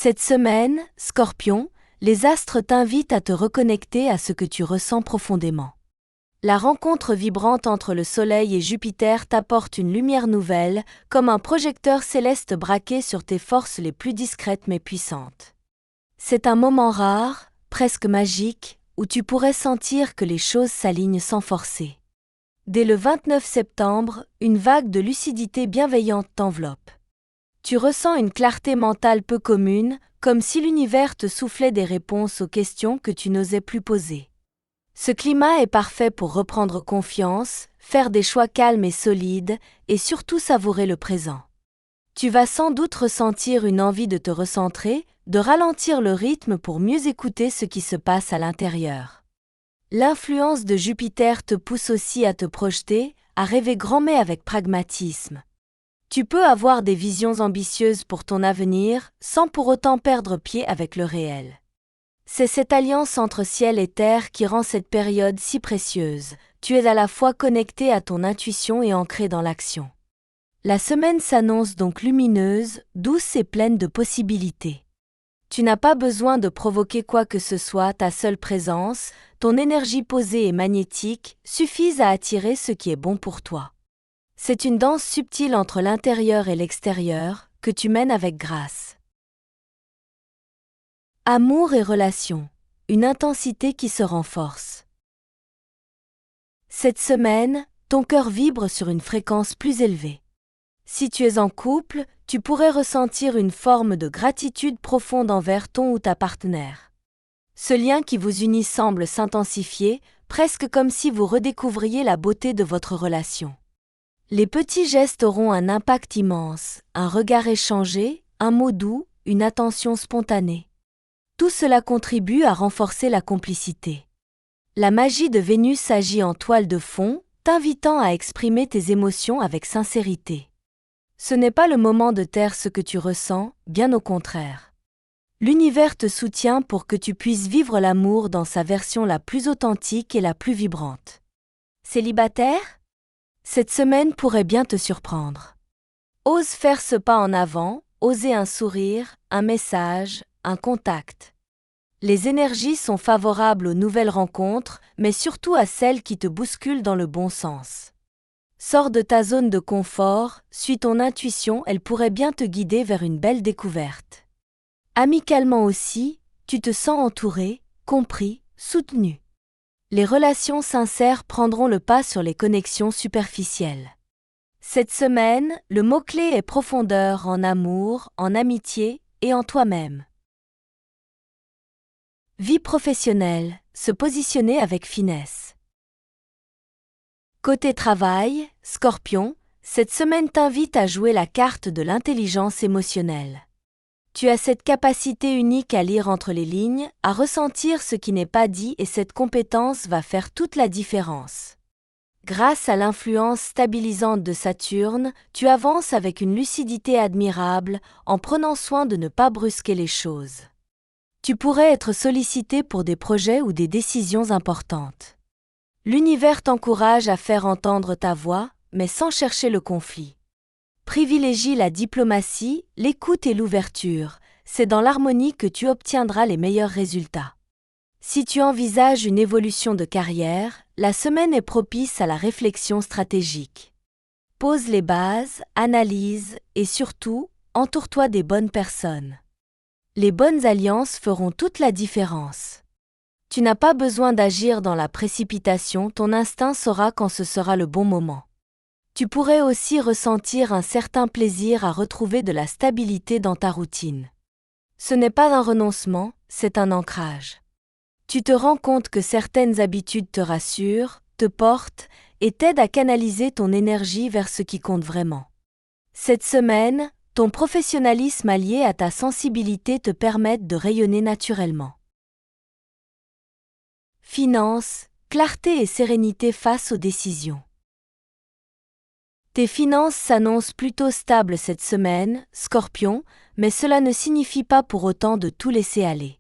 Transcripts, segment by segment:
Cette semaine, Scorpion, les astres t'invitent à te reconnecter à ce que tu ressens profondément. La rencontre vibrante entre le Soleil et Jupiter t'apporte une lumière nouvelle, comme un projecteur céleste braqué sur tes forces les plus discrètes mais puissantes. C'est un moment rare, presque magique, où tu pourrais sentir que les choses s'alignent sans forcer. Dès le 29 septembre, une vague de lucidité bienveillante t'enveloppe. Tu ressens une clarté mentale peu commune, comme si l'univers te soufflait des réponses aux questions que tu n'osais plus poser. Ce climat est parfait pour reprendre confiance, faire des choix calmes et solides, et surtout savourer le présent. Tu vas sans doute ressentir une envie de te recentrer, de ralentir le rythme pour mieux écouter ce qui se passe à l'intérieur. L'influence de Jupiter te pousse aussi à te projeter, à rêver grand mais avec pragmatisme. Tu peux avoir des visions ambitieuses pour ton avenir, sans pour autant perdre pied avec le réel. C'est cette alliance entre ciel et terre qui rend cette période si précieuse. Tu es à la fois connecté à ton intuition et ancré dans l'action. La semaine s'annonce donc lumineuse, douce et pleine de possibilités. Tu n'as pas besoin de provoquer quoi que ce soit, ta seule présence, ton énergie posée et magnétique, suffisent à attirer ce qui est bon pour toi. C'est une danse subtile entre l'intérieur et l'extérieur, que tu mènes avec grâce. Amour et relations, une intensité qui se renforce. Cette semaine, ton cœur vibre sur une fréquence plus élevée. Si tu es en couple, tu pourrais ressentir une forme de gratitude profonde envers ton ou ta partenaire. Ce lien qui vous unit semble s'intensifier, presque comme si vous redécouvriez la beauté de votre relation. Les petits gestes auront un impact immense, un regard échangé, un mot doux, une attention spontanée. Tout cela contribue à renforcer la complicité. La magie de Vénus agit en toile de fond, t'invitant à exprimer tes émotions avec sincérité. Ce n'est pas le moment de taire ce que tu ressens, bien au contraire. L'univers te soutient pour que tu puisses vivre l'amour dans sa version la plus authentique et la plus vibrante. Célibataire ? Cette semaine pourrait bien te surprendre. Ose faire ce pas en avant, oser un sourire, un message, un contact. Les énergies sont favorables aux nouvelles rencontres, mais surtout à celles qui te bousculent dans le bon sens. Sors de ta zone de confort, suis ton intuition, elle pourrait bien te guider vers une belle découverte. Amicalement aussi, tu te sens entouré, compris, soutenu. Les relations sincères prendront le pas sur les connexions superficielles. Cette semaine, le mot-clé est profondeur en amour, en amitié et en toi-même. Vie professionnelle, se positionner avec finesse. Côté travail, Scorpion, cette semaine t'invite à jouer la carte de l'intelligence émotionnelle. Tu as cette capacité unique à lire entre les lignes, à ressentir ce qui n'est pas dit et cette compétence va faire toute la différence. Grâce à l'influence stabilisante de Saturne, tu avances avec une lucidité admirable en prenant soin de ne pas brusquer les choses. Tu pourrais être sollicité pour des projets ou des décisions importantes. L'univers t'encourage à faire entendre ta voix, mais sans chercher le conflit. Privilégie la diplomatie, l'écoute et l'ouverture, c'est dans l'harmonie que tu obtiendras les meilleurs résultats. Si tu envisages une évolution de carrière, la semaine est propice à la réflexion stratégique. Pose les bases, analyse et surtout, entoure-toi des bonnes personnes. Les bonnes alliances feront toute la différence. Tu n'as pas besoin d'agir dans la précipitation, ton instinct saura quand ce sera le bon moment. Tu pourrais aussi ressentir un certain plaisir à retrouver de la stabilité dans ta routine. Ce n'est pas un renoncement, c'est un ancrage. Tu te rends compte que certaines habitudes te rassurent, te portent et t'aident à canaliser ton énergie vers ce qui compte vraiment. Cette semaine, ton professionnalisme allié à ta sensibilité te permettent de rayonner naturellement. Finances, clarté et sérénité face aux décisions. Tes finances s'annoncent plutôt stables cette semaine, Scorpion, mais cela ne signifie pas pour autant de tout laisser aller.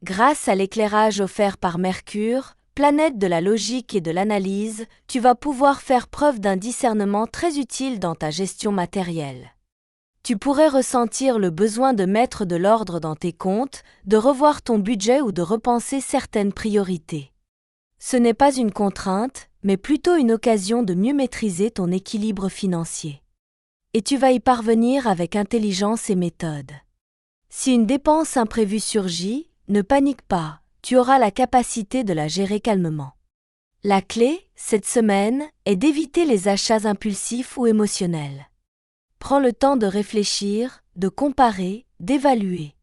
Grâce à l'éclairage offert par Mercure, planète de la logique et de l'analyse, tu vas pouvoir faire preuve d'un discernement très utile dans ta gestion matérielle. Tu pourrais ressentir le besoin de mettre de l'ordre dans tes comptes, de revoir ton budget ou de repenser certaines priorités. Ce n'est pas une contrainte, mais plutôt une occasion de mieux maîtriser ton équilibre financier. Et tu vas y parvenir avec intelligence et méthode. Si une dépense imprévue surgit, ne panique pas, tu auras la capacité de la gérer calmement. La clé, cette semaine, est d'éviter les achats impulsifs ou émotionnels. Prends le temps de réfléchir, de comparer, d'évaluer.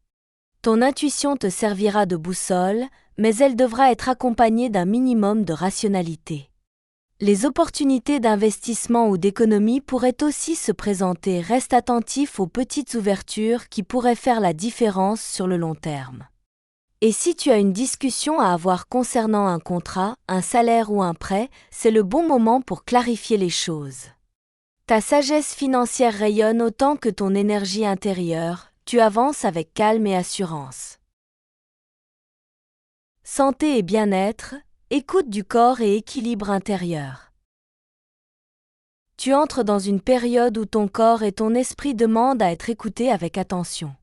Ton intuition te servira de boussole, mais elle devra être accompagnée d'un minimum de rationalité. Les opportunités d'investissement ou d'économie pourraient aussi se présenter. Reste attentif aux petites ouvertures qui pourraient faire la différence sur le long terme. Et si tu as une discussion à avoir concernant un contrat, un salaire ou un prêt, c'est le bon moment pour clarifier les choses. Ta sagesse financière rayonne autant que ton énergie intérieure, tu avances avec calme et assurance. Santé et bien-être, écoute du corps et équilibre intérieur. Tu entres dans une période où ton corps et ton esprit demandent à être écoutés avec attention.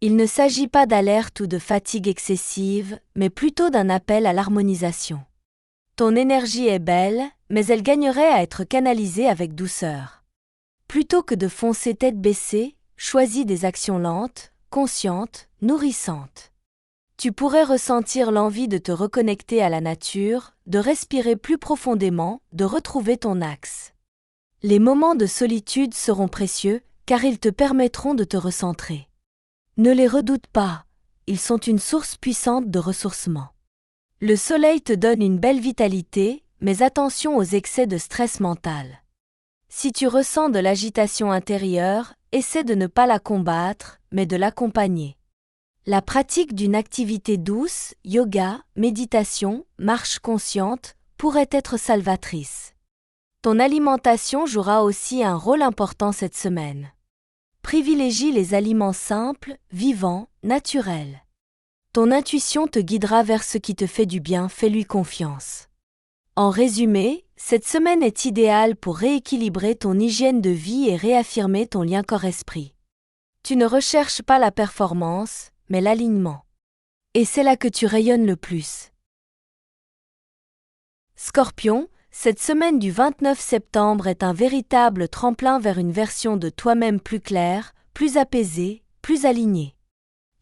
Il ne s'agit pas d'alerte ou de fatigue excessive, mais plutôt d'un appel à l'harmonisation. Ton énergie est belle, mais elle gagnerait à être canalisée avec douceur. Plutôt que de foncer tête baissée, choisis des actions lentes, conscientes, nourrissantes. Tu pourrais ressentir l'envie de te reconnecter à la nature, de respirer plus profondément, de retrouver ton axe. Les moments de solitude seront précieux, car ils te permettront de te recentrer. Ne les redoute pas, ils sont une source puissante de ressourcement. Le soleil te donne une belle vitalité, mais attention aux excès de stress mental. Si tu ressens de l'agitation intérieure, essaie de ne pas la combattre, mais de l'accompagner. La pratique d'une activité douce, yoga, méditation, marche consciente, pourrait être salvatrice. Ton alimentation jouera aussi un rôle important cette semaine. Privilégie les aliments simples, vivants, naturels. Ton intuition te guidera vers ce qui te fait du bien, fais-lui confiance. En résumé, cette semaine est idéale pour rééquilibrer ton hygiène de vie et réaffirmer ton lien corps-esprit. Tu ne recherches pas la performance, mais l'alignement. Et c'est là que tu rayonnes le plus. Scorpion, cette semaine du 29 septembre est un véritable tremplin vers une version de toi-même plus claire, plus apaisée, plus alignée.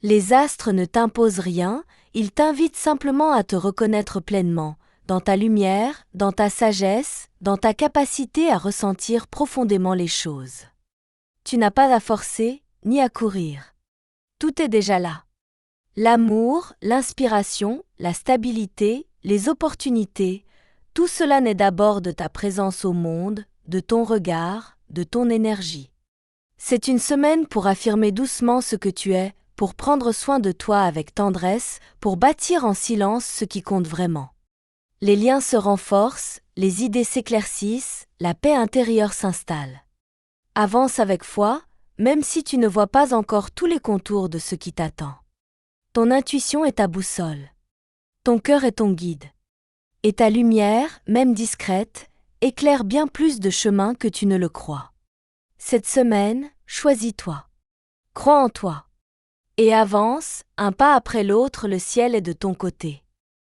Les astres ne t'imposent rien, ils t'invitent simplement à te reconnaître pleinement, dans ta lumière, dans ta sagesse, dans ta capacité à ressentir profondément les choses. Tu n'as pas à forcer, ni à courir. Tout est déjà là. L'amour, l'inspiration, la stabilité, les opportunités, tout cela naît d'abord de ta présence au monde, de ton regard, de ton énergie. C'est une semaine pour affirmer doucement ce que tu es, pour prendre soin de toi avec tendresse, pour bâtir en silence ce qui compte vraiment. Les liens se renforcent, les idées s'éclaircissent, la paix intérieure s'installe. Avance avec foi, même si tu ne vois pas encore tous les contours de ce qui t'attend. Ton intuition est ta boussole. Ton cœur est ton guide. Et ta lumière, même discrète, éclaire bien plus de chemins que tu ne le crois. Cette semaine, choisis-toi. Crois en toi. Et avance, un pas après l'autre, le ciel est de ton côté.